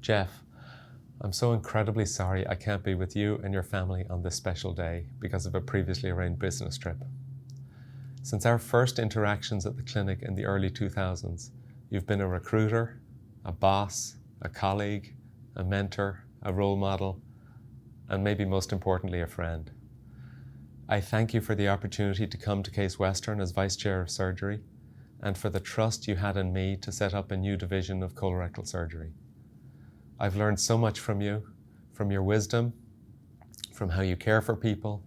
Jeff, I'm so incredibly sorry I can't be with you and your family on this special day because of a previously arranged business trip. Since our first interactions at the clinic in the early 2000s, you've been a recruiter, a boss, a colleague, a mentor, a role model, and maybe most importantly, a friend. I thank you for the opportunity to come to Case Western as Vice Chair of Surgery and for the trust you had in me to set up a new division of colorectal surgery. I've learned so much from you, from your wisdom, from how you care for people,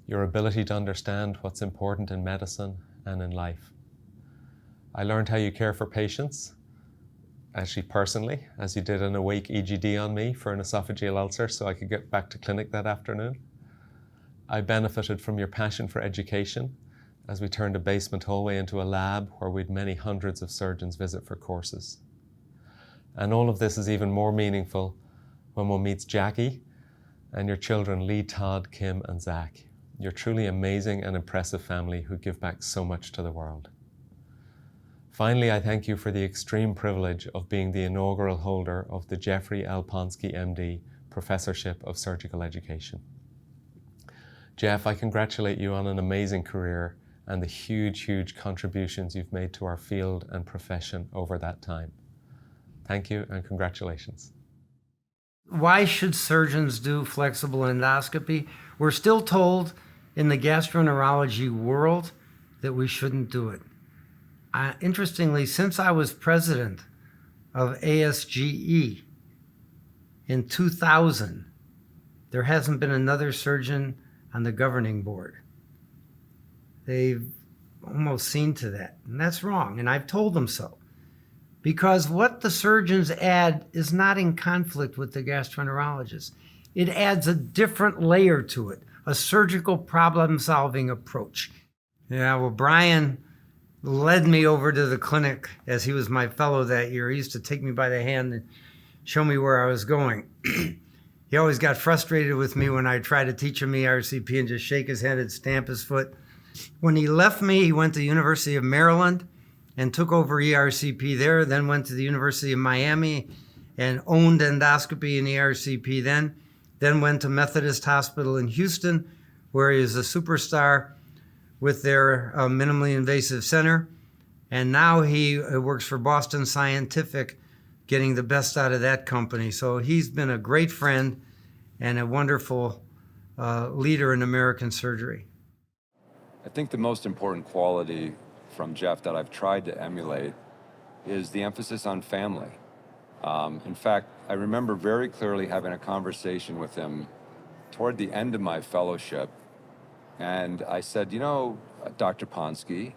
your ability to understand what's important in medicine and in life. I learned how you care for patients, actually personally, as you did an awake EGD on me for an esophageal ulcer so I could get back to clinic that afternoon. I benefited from your passion for education as we turned a basement hallway into a lab where we'd many hundreds of surgeons visit for courses. And all of this is even more meaningful when one meets Jackie and your children Lee, Todd, Kim, and Zach. You're truly amazing and impressive family who give back so much to the world. Finally, I thank you for the extreme privilege of being the inaugural holder of the Jeffrey L. Ponsky, MD, Professorship of Surgical Education. Jeff, I congratulate you on an amazing career and the huge contributions you've made to our field and profession over that time. Thank you and congratulations. Why should surgeons do flexible endoscopy? We're still told in the gastroenterology world that we shouldn't do it. Interestingly, since I was president of ASGE in 2000, there hasn't been another surgeon on the governing board. They've almost seen to that, and that's wrong, and I've told them so. Because what the surgeons add is not in conflict with the gastroenterologist. It adds a different layer to it, a surgical problem-solving approach. Yeah, well, Brian led me over to the clinic as he was my fellow that year. He used to take me by the hand and show me where I was going. He always got frustrated with me when I tried to teach him ERCP and just shake his head and stamp his foot. When he left me, he went to the University of Maryland and took over ERCP there, then went to the University of Miami and owned endoscopy and ERCP then went to Methodist Hospital in Houston, where he was a superstar with their minimally invasive center. And now he works for Boston Scientific, getting the best out of that company. So he's been a great friend and a wonderful leader in American surgery. I think the most important quality from Jeff that I've tried to emulate is the emphasis on family. In fact, I remember very clearly having a conversation with him toward the end of my fellowship. And I said, you know, Dr. Ponsky,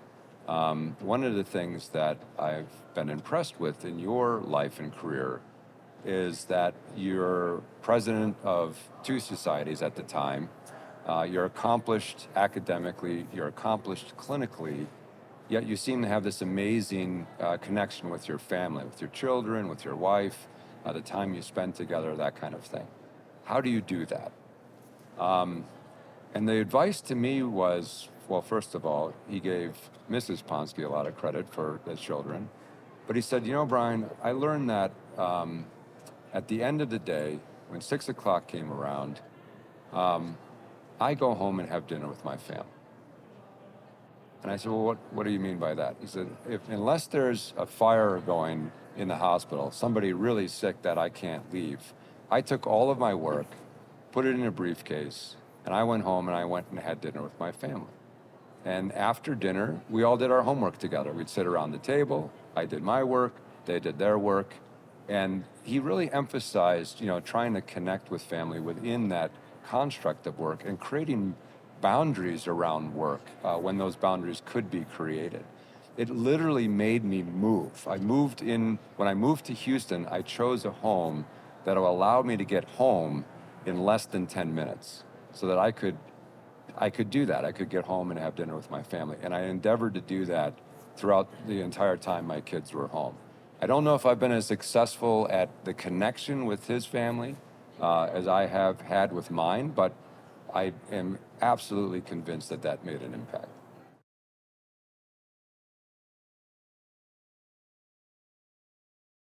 one of the things that I've been impressed with in your life and career is that you're president of two societies at the time. You're accomplished academically, you're accomplished clinically, yet you seem to have this amazing connection with your family, with your children, with your wife, the time you spend together, that kind of thing. How do you do that? And the advice to me was, well, first of all, he gave Mrs. Ponsky a lot of credit for the children. But he said, you know, Brian, I learned that at the end of the day, when 6 o'clock came around, I go home and have dinner with my family. And I said, well, what do you mean by that? He said, unless there's a fire going in the hospital, somebody really sick that I can't leave, I took all of my work, put it in a briefcase, and I went home and I went and had dinner with my family. And after dinner, we all did our homework together. We'd sit around the table, I did my work, they did their work. And he really emphasized, trying to connect with family within that construct of work and creating boundaries around work when those boundaries could be created. It literally made me move. When I moved to Houston, I chose a home that allowed me to get home in less than 10 minutes so that I could do that. I could get home and have dinner with my family. And I endeavored to do that throughout the entire time my kids were home. I don't know if I've been as successful at the connection with his family as I have had with mine, but I am absolutely convinced that made an impact.